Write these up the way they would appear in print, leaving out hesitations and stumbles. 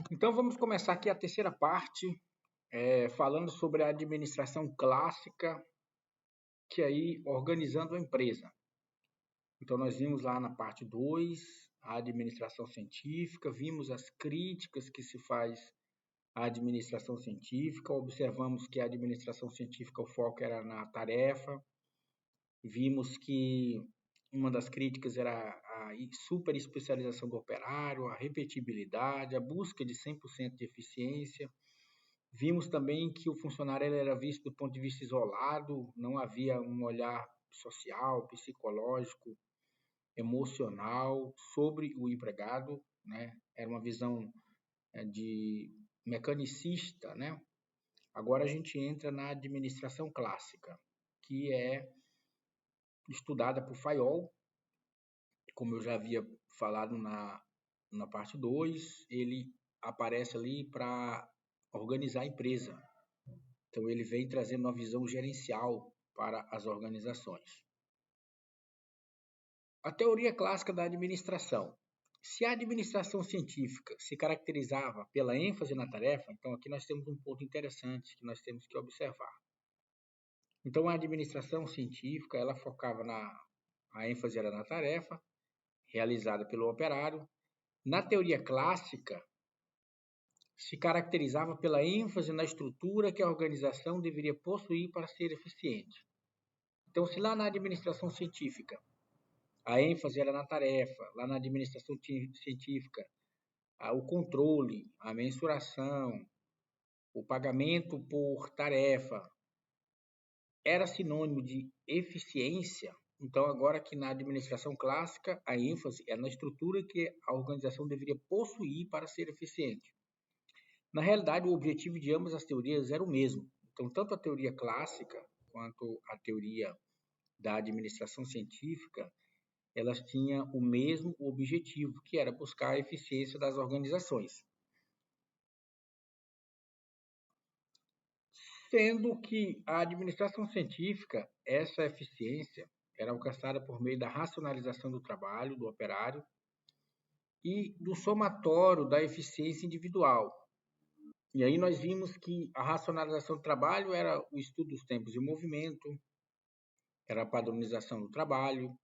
Então vamos começar aqui a terceira parte, falando sobre a administração clássica, que aí organizando a empresa. Então nós vimos lá na parte 2 a administração científica, vimos as críticas que se faz à administração científica, observamos que a administração científica o foco era na tarefa, vimos que uma das críticas era a super especialização do operário, a repetibilidade, a busca de 100% de eficiência. Vimos também que o funcionário ele era visto do ponto de vista isolado, não havia um olhar social, psicológico, emocional sobre o empregado, né? Era uma visão de mecanicista, né? Agora a gente entra na administração clássica, que é estudada por Fayol, como eu já havia falado na parte 2, ele aparece ali para organizar a empresa. Então, ele vem trazendo uma visão gerencial para as organizações. A teoria clássica da administração. Se a administração científica se caracterizava pela ênfase na tarefa, então aqui nós temos um ponto interessante que nós temos que observar. Então, a administração científica, ela focava a ênfase era na tarefa, realizada pelo operário. Na teoria clássica, se caracterizava pela ênfase na estrutura que a organização deveria possuir para ser eficiente. Então, se lá na administração científica a ênfase era na tarefa, lá na administração científica o controle, a mensuração, o pagamento por tarefa era sinônimo de eficiência, então agora que na administração clássica a ênfase é na estrutura que a organização deveria possuir para ser eficiente. Na realidade, o objetivo de ambas as teorias era o mesmo. Então, tanto a teoria clássica quanto a teoria da administração científica, elas tinham o mesmo objetivo, que era buscar a eficiência das organizações. Sendo que a administração científica, essa eficiência era alcançada por meio da racionalização do trabalho do operário e do somatório da eficiência individual. E aí nós vimos que a racionalização do trabalho era o estudo dos tempos de movimento, era a padronização do trabalho,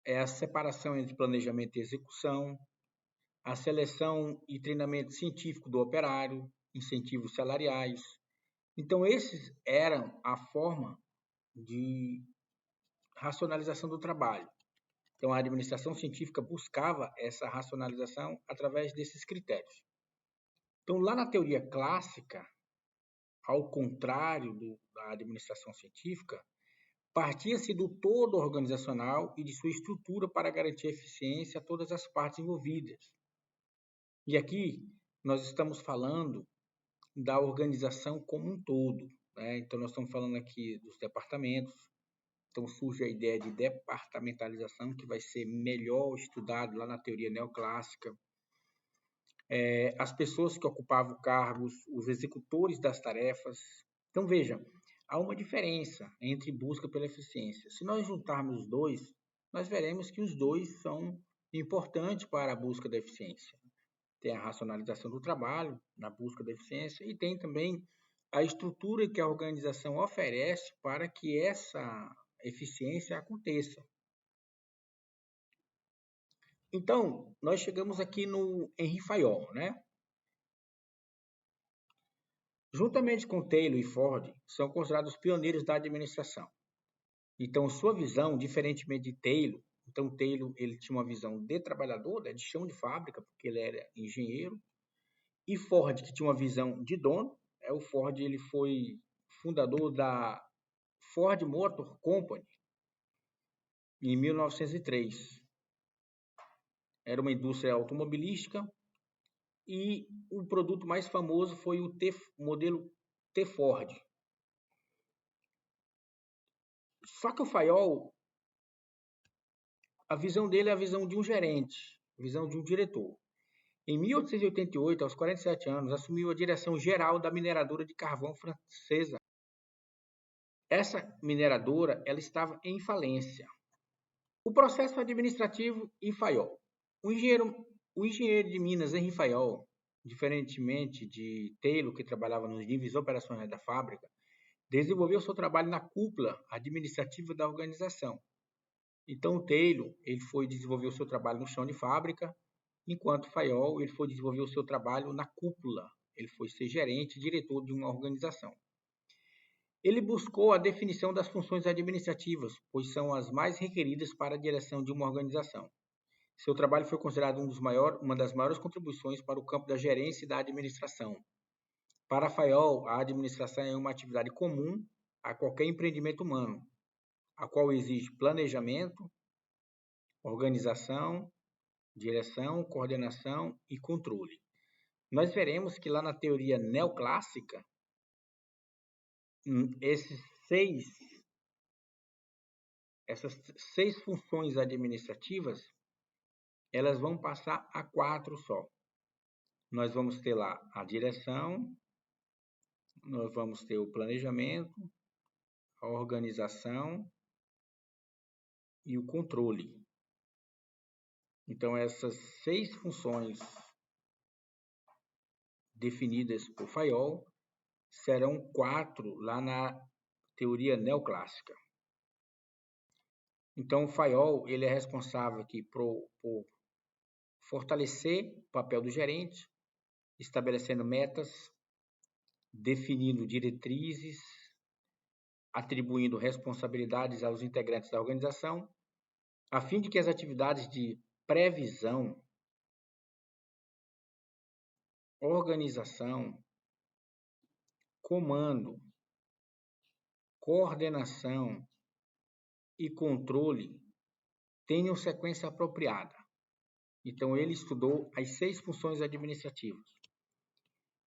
é a separação entre planejamento e execução, a seleção e treinamento científico do operário, incentivos salariais. Então, esses eram a forma de racionalização do trabalho. Então, a administração científica buscava essa racionalização através desses critérios. Então, lá na teoria clássica, ao contrário da administração científica, partia-se do todo organizacional e de sua estrutura para garantir eficiência a todas as partes envolvidas. E aqui nós estamos falando da organização como um todo, né? Então nós estamos falando aqui dos departamentos. Então surge a ideia de departamentalização, que vai ser melhor estudado lá na teoria neoclássica. As pessoas que ocupavam cargos, os executores das tarefas. Então veja, há uma diferença entre busca pela eficiência. Se nós juntarmos os dois, nós veremos que os dois são importantes para a busca da eficiência. Tem a racionalização do trabalho na busca da eficiência e tem também a estrutura que a organização oferece para que essa eficiência aconteça. Então, nós chegamos aqui no Henri Fayol, né? Juntamente com Taylor e Ford, são considerados os pioneiros da administração. Então, sua visão, diferentemente de Taylor, então Taylor ele tinha uma visão de trabalhador, né, de chão de fábrica, porque ele era engenheiro, e Ford, que tinha uma visão de dono. O Ford ele foi fundador da Ford Motor Company em 1903. Era uma indústria automobilística e o produto mais famoso foi o modelo T Ford. Só que o Fayol, a visão dele é a visão de um gerente, a visão de um diretor. Em 1888, aos 47 anos, assumiu a direção geral da mineradora de carvão francesa. Essa mineradora ela estava em falência. O processo administrativo e Fayol. O engenheiro de Minas, Henri Fayol, diferentemente de Taylor, que trabalhava nos níveis operacionais da fábrica, desenvolveu seu trabalho na cúpula administrativa da organização. Então, o Taylor ele foi desenvolver o seu trabalho no chão de fábrica, enquanto Fayol ele foi desenvolver o seu trabalho na cúpula. Ele foi ser gerente, diretor de uma organização. Ele buscou a definição das funções administrativas, pois são as mais requeridas para a direção de uma organização. Seu trabalho foi considerado uma das maiores contribuições para o campo da gerência e da administração. Para Fayol, a administração é uma atividade comum a qualquer empreendimento humano, a qual exige planejamento, organização, direção, coordenação e controle. Nós veremos que lá na teoria neoclássica, essas seis funções administrativas, elas vão passar a 4 só. Nós vamos ter lá a direção, nós vamos ter o planejamento, a organização e o controle. Então, essas 6 funções definidas por Fayol serão 4 lá na teoria neoclássica. Então, o Fayol ele é responsável aqui por fortalecer o papel do gerente, estabelecendo metas, definindo diretrizes, atribuindo responsabilidades aos integrantes da organização, a fim de que as atividades de previsão, organização, comando, coordenação e controle tenham sequência apropriada. Então, ele estudou as 6 funções administrativas.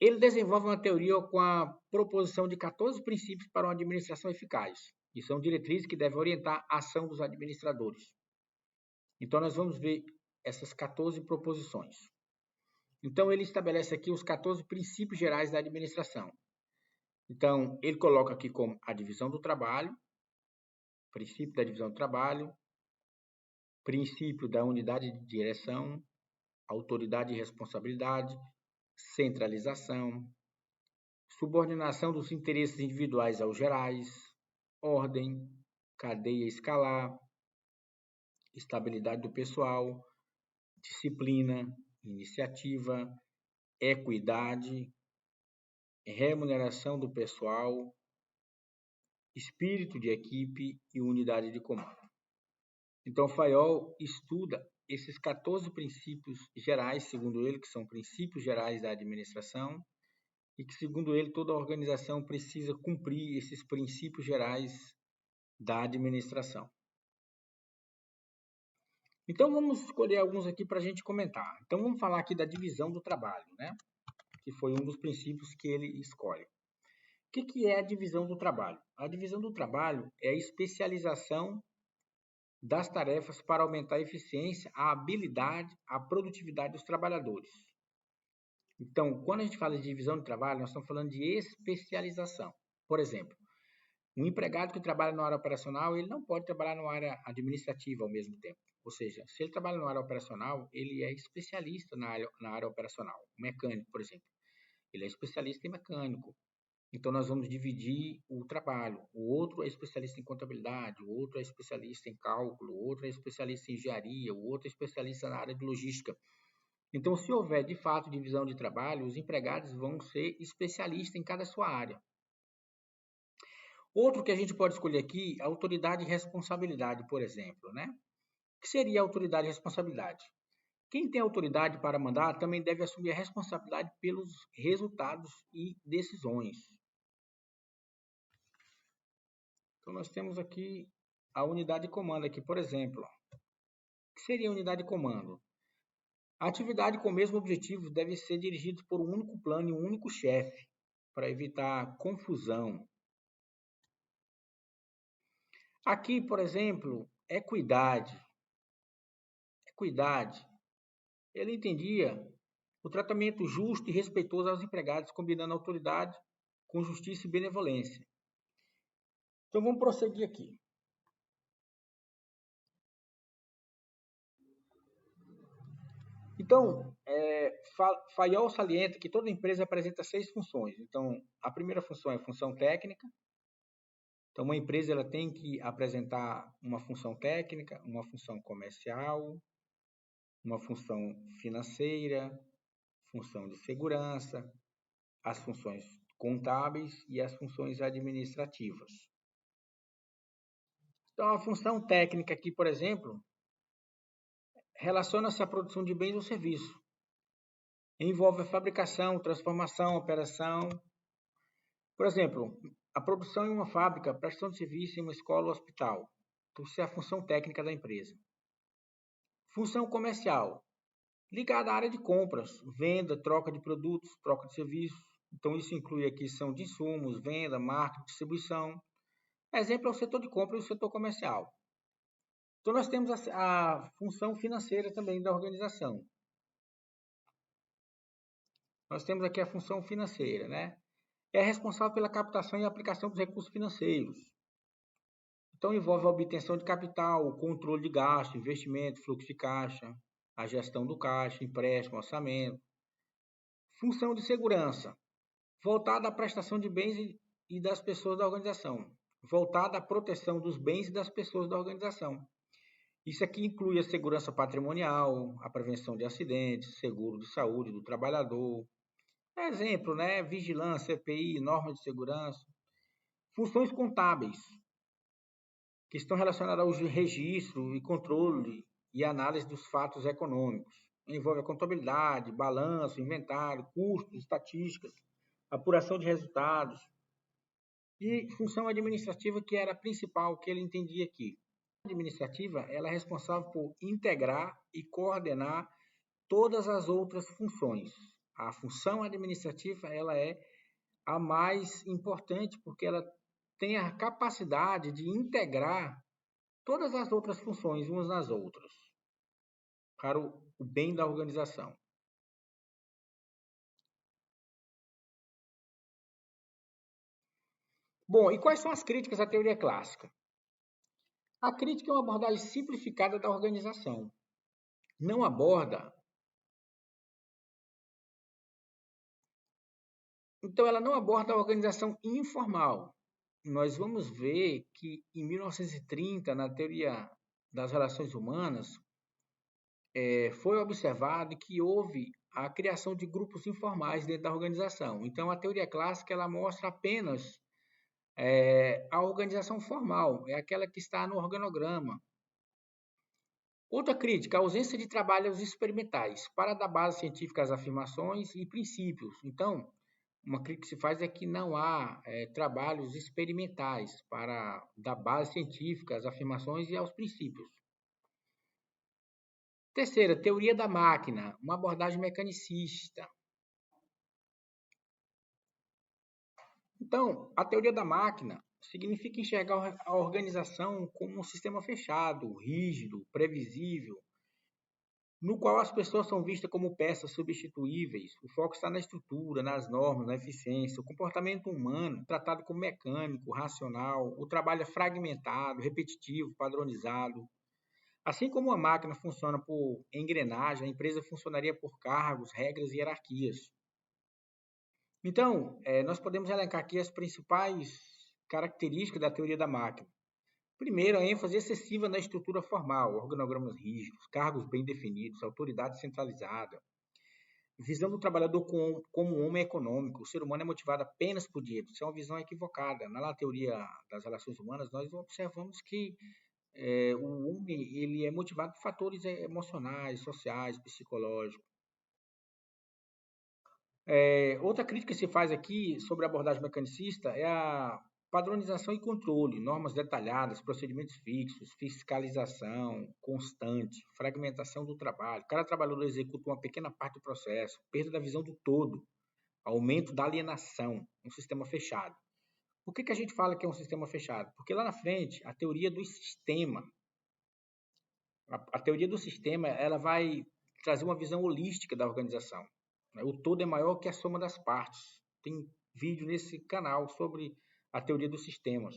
Ele desenvolve uma teoria com a proposição de 14 princípios para uma administração eficaz, e são diretrizes que devem orientar a ação dos administradores. Então, nós vamos ver essas 14 proposições. Então, ele estabelece aqui os 14 princípios gerais da administração. Então, ele coloca aqui como a divisão do trabalho, princípio da divisão do trabalho, princípio da unidade de direção, autoridade e responsabilidade, centralização, subordinação dos interesses individuais aos gerais, ordem, cadeia escalar, estabilidade do pessoal, disciplina, iniciativa, equidade, remuneração do pessoal, espírito de equipe e unidade de comando. Então, Fayol estuda esses 14 princípios gerais, segundo ele, que são princípios gerais da administração, e que, segundo ele, toda organização precisa cumprir esses princípios gerais da administração. Então, vamos escolher alguns aqui para a gente comentar. Então, vamos falar aqui da divisão do trabalho, né? Que foi um dos princípios que ele escolhe. O que é a divisão do trabalho? A divisão do trabalho é a especialização das tarefas para aumentar a eficiência, a habilidade, a produtividade dos trabalhadores. Então, quando a gente fala de divisão de trabalho, nós estamos falando de especialização. Por exemplo, um empregado que trabalha na área operacional, ele não pode trabalhar na área administrativa ao mesmo tempo. Ou seja, se ele trabalha na área operacional, ele é especialista na área operacional. O mecânico, por exemplo, ele é especialista em mecânico. Então, nós vamos dividir o trabalho. O outro é especialista em contabilidade, o outro é especialista em cálculo, o outro é especialista em engenharia, o outro é especialista na área de logística. Então, se houver, de fato, divisão de trabalho, os empregados vão ser especialistas em cada sua área. Outro que a gente pode escolher aqui, autoridade e responsabilidade, por exemplo, né? O que seria autoridade e responsabilidade? Quem tem autoridade para mandar também deve assumir a responsabilidade pelos resultados e decisões. Então, nós temos aqui a unidade de comando, aqui, por exemplo. O que seria a unidade de comando? A atividade com o mesmo objetivo deve ser dirigida por um único plano e um único chefe, para evitar confusão. Aqui, por exemplo, equidade. Equidade. Ele entendia o tratamento justo e respeitoso aos empregados, combinando autoridade com justiça e benevolência. Então, vamos prosseguir aqui. Então, Fayol salienta que toda empresa apresenta 6 funções. Então, a primeira função é a função técnica. Então, uma empresa ela tem que apresentar uma função técnica, uma função comercial, uma função financeira, função de segurança, as funções contábeis e as funções administrativas. Então, a função técnica aqui, por exemplo, relaciona-se à produção de bens ou serviços. Envolve a fabricação, transformação, operação. Por exemplo, a produção em uma fábrica, prestação de serviço em uma escola ou hospital. Então, isso é a função técnica da empresa. Função comercial, ligada à área de compras, venda, troca de produtos, troca de serviços. Então, isso inclui a aquisição de insumos, venda, marketing, distribuição. Exemplo é o setor de compras e o setor comercial. Então, nós temos a função financeira também da organização. Nós temos aqui a função financeira, né? É responsável pela captação e aplicação dos recursos financeiros. Então, envolve a obtenção de capital, o controle de gasto, investimento, fluxo de caixa, a gestão do caixa, empréstimo, orçamento. Função de segurança, voltada à prestação de bens e das pessoas da organização, voltada à proteção dos bens e das pessoas da organização. Isso aqui inclui a segurança patrimonial, a prevenção de acidentes, seguro de saúde do trabalhador. Exemplo, né? Vigilância, EPI, normas de segurança. Funções contábeis, que estão relacionadas ao registro e controle e análise dos fatos econômicos. Envolve a contabilidade, balanço, inventário, custos, estatísticas, apuração de resultados. E função administrativa, que era a principal que ele entendia aqui. A administrativa ela é responsável por integrar e coordenar todas as outras funções. A função administrativa ela é a mais importante porque ela tem a capacidade de integrar todas as outras funções umas nas outras para o bem da organização. Bom, e quais são as críticas à teoria clássica? A crítica é uma abordagem simplificada da organização. Não aborda. Então, ela não aborda a organização informal. Nós vamos ver que em 1930, na teoria das relações humanas, foi observado que houve a criação de grupos informais dentro da organização. Então, a teoria clássica ela mostra apenas a organização formal, é aquela que está no organograma. Outra crítica, a ausência de trabalhos experimentais para dar base científica às afirmações e princípios. Então, uma crítica que se faz é que não há trabalhos experimentais para dar base científica às afirmações e aos princípios. Terceira, teoria da máquina, uma abordagem mecanicista. Então, a teoria da máquina significa enxergar a organização como um sistema fechado, rígido, previsível, no qual as pessoas são vistas como peças substituíveis. O foco está na estrutura, nas normas, na eficiência. O comportamento humano, tratado como mecânico, racional. O trabalho é fragmentado, repetitivo, padronizado. Assim como a máquina funciona por engrenagem, a empresa funcionaria por cargos, regras e hierarquias. Então, nós podemos elencar aqui as principais características da teoria da máquina. Primeiro, a ênfase excessiva na estrutura formal, organogramas rígidos, cargos bem definidos, autoridade centralizada. Visão do trabalhador como um homem econômico. O ser humano é motivado apenas por dinheiro. Isso é uma visão equivocada. Na teoria das relações humanas, nós observamos que o homem ele é motivado por fatores emocionais, sociais, psicológicos. Outra crítica que se faz aqui sobre a abordagem mecanicista é a padronização e controle, normas detalhadas, procedimentos fixos, fiscalização constante, fragmentação do trabalho. Cada trabalhador executa uma pequena parte do processo, perda da visão do todo, aumento da alienação, um sistema fechado. Por que a gente fala que é um sistema fechado? Porque lá na frente, a teoria do sistema, a teoria do sistema, ela vai trazer uma visão holística da organização. O todo é maior que a soma das partes. Tem vídeo nesse canal sobre a teoria dos sistemas.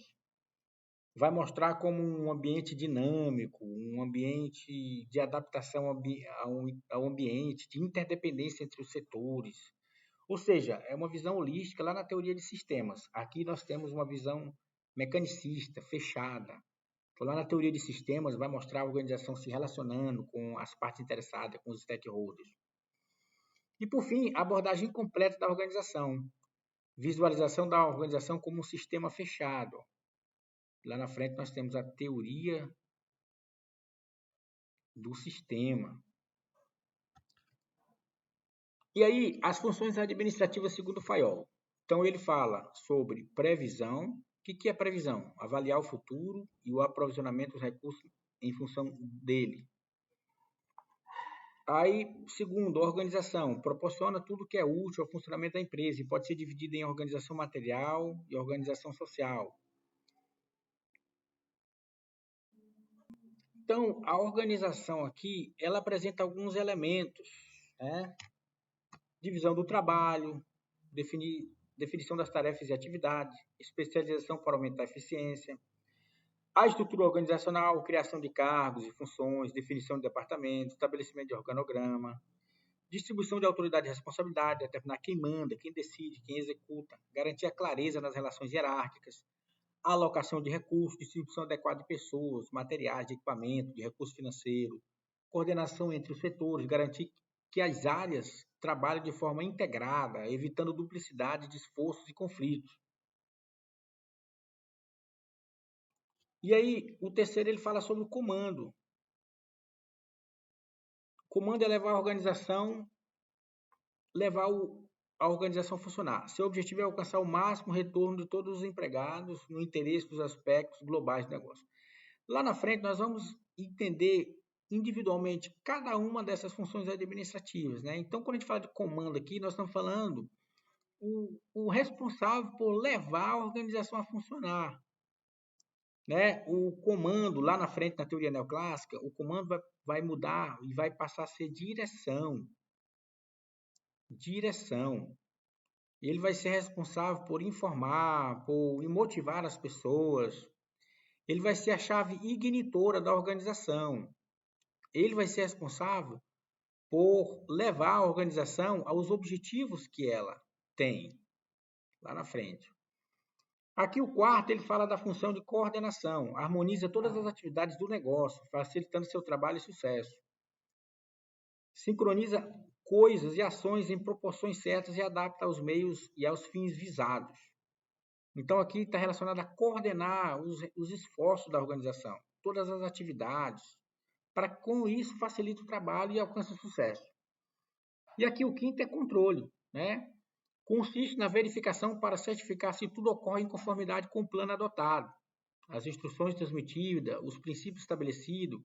vai mostrar como um ambiente dinâmico, um ambiente de adaptação ao ambiente, de interdependência entre os setores. Ou seja, é uma visão holística lá na teoria de sistemas. Aqui nós temos uma visão mecanicista, fechada. Então, lá na teoria de sistemas vai mostrar a organização se relacionando com as partes interessadas, com os stakeholders. E, por fim, a abordagem completa da organização. Visualização da organização como um sistema fechado. Lá na frente nós temos a teoria do sistema. E aí, as funções administrativas segundo o Fayol. Então, ele fala sobre previsão. O que é previsão? Avaliar o futuro e o aprovisionamento dos recursos em função dele. Aí, segundo, organização. Proporciona tudo que é útil ao funcionamento da empresa e pode ser dividida em organização material e organização social. Então, a organização aqui, ela apresenta alguns elementos, né? Divisão do trabalho, definição das tarefas e atividades, especialização para aumentar a eficiência, a estrutura organizacional, criação de cargos e funções, definição de departamentos, estabelecimento de organograma, distribuição de autoridade e responsabilidade, determinar quem manda, quem decide, quem executa, garantir a clareza nas relações hierárquicas, alocação de recursos, distribuição adequada de pessoas, materiais, de equipamento, de recurso financeiro, coordenação entre os setores, garantir que as áreas trabalhem de forma integrada, evitando duplicidade de esforços e conflitos. E aí, o terceiro, ele fala sobre o comando. O comando é levar a organização, a organização a funcionar. Seu objetivo é alcançar o máximo retorno de todos os empregados no interesse dos aspectos globais do negócio. Lá na frente, nós vamos entender individualmente cada uma dessas funções administrativas, né? Então, quando a gente fala de comando aqui, nós estamos falando o responsável por levar a organização a funcionar, né? O comando, lá na frente, na teoria neoclássica, o comando vai mudar e vai passar a ser direção. Direção. Ele vai ser responsável por informar, por motivar as pessoas. Ele vai ser a chave ignitora da organização. Ele vai ser responsável por levar a organização aos objetivos que ela tem lá na frente. Aqui o quarto, ele fala da função de coordenação, harmoniza todas as atividades do negócio, facilitando seu trabalho e sucesso. Sincroniza coisas e ações em proporções certas e adapta aos meios e aos fins visados. Então aqui está relacionado a coordenar os esforços da organização, todas as atividades, para que com isso facilite o trabalho e alcance o sucesso. E aqui o quinto é controle, né? Consiste na verificação para certificar se tudo ocorre em conformidade com o plano adotado, as instruções transmitidas, os princípios estabelecidos.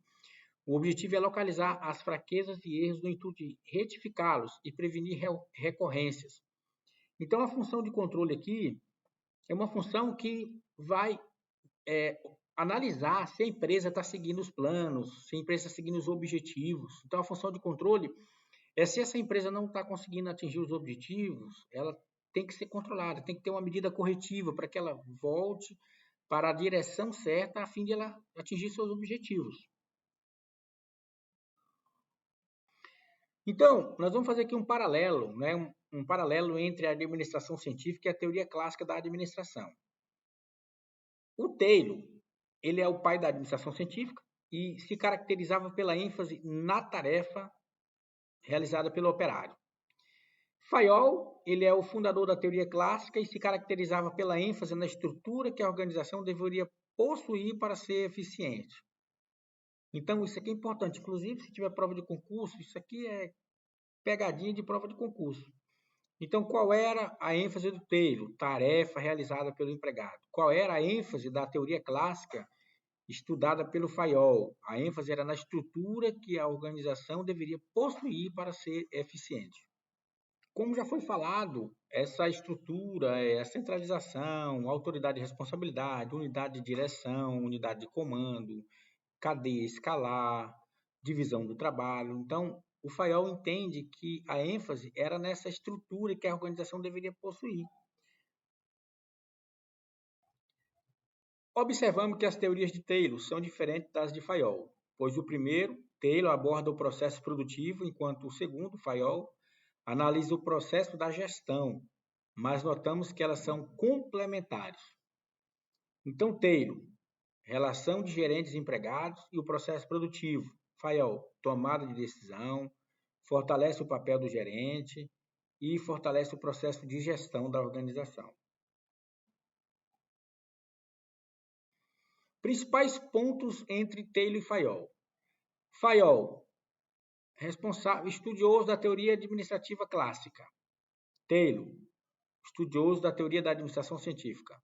O objetivo é localizar as fraquezas e erros no intuito de retificá-los e prevenir recorrências. Então, a função de controle aqui é uma função que vai analisar se a empresa está seguindo os planos, se a empresa está seguindo os objetivos. Então, a função de controle é se essa empresa não está conseguindo atingir os objetivos, ela tem que ser controlada, tem que ter uma medida corretiva para que ela volte para a direção certa a fim de ela atingir seus objetivos. Então, nós vamos fazer aqui um paralelo, né? Um paralelo entre a administração científica e a teoria clássica da administração. O Taylor, ele é o pai da administração científica e se caracterizava pela ênfase na tarefa realizada pelo operário. Fayol, ele é o fundador da teoria clássica e se caracterizava pela ênfase na estrutura que a organização deveria possuir para ser eficiente. Então, isso aqui é importante. Inclusive, se tiver prova de concurso, isso aqui é pegadinha de prova de concurso. Então, qual era a ênfase do Taylor? Tarefa realizada pelo empregado. Qual era a ênfase da teoria clássica estudada pelo Fayol? A ênfase era na estrutura que a organização deveria possuir para ser eficiente. Como já foi falado, essa estrutura é a centralização, autoridade e responsabilidade, unidade de direção, unidade de comando, cadeia escalar, divisão do trabalho. Então, o Fayol entende que a ênfase era nessa estrutura que a organização deveria possuir. Observamos que as teorias de Taylor são diferentes das de Fayol, pois o primeiro, Taylor, aborda o processo produtivo, enquanto o segundo, Fayol, analisa o processo da gestão, mas notamos que elas são complementares. Então, Taylor, relação de gerentes e empregados e o processo produtivo. Fayol, tomada de decisão, fortalece o papel do gerente e fortalece o processo de gestão da organização. Principais pontos entre Taylor e Fayol. Fayol, estudioso da teoria administrativa clássica. Taylor, estudioso da teoria da administração científica.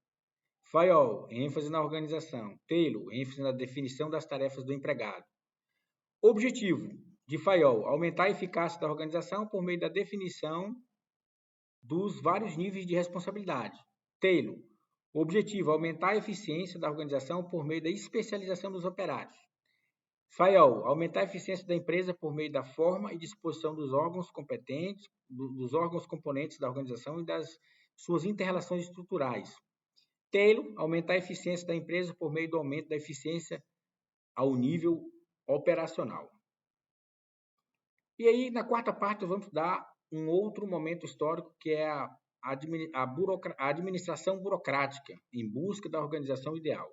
Fayol, ênfase na organização. Taylor, ênfase na definição das tarefas do empregado. Objetivo de Fayol, aumentar a eficácia da organização por meio da definição dos vários níveis de responsabilidade. Taylor, objetivo, aumentar a eficiência da organização por meio da especialização dos operários. Fayol, aumentar a eficiência da empresa por meio da forma e disposição dos órgãos competentes, dos órgãos componentes da organização e das suas inter-relações estruturais. Taylor, aumentar a eficiência da empresa por meio do aumento da eficiência ao nível operacional. E aí, na quarta parte, vamos dar um outro momento histórico, que é a administração burocrática, em busca da organização ideal.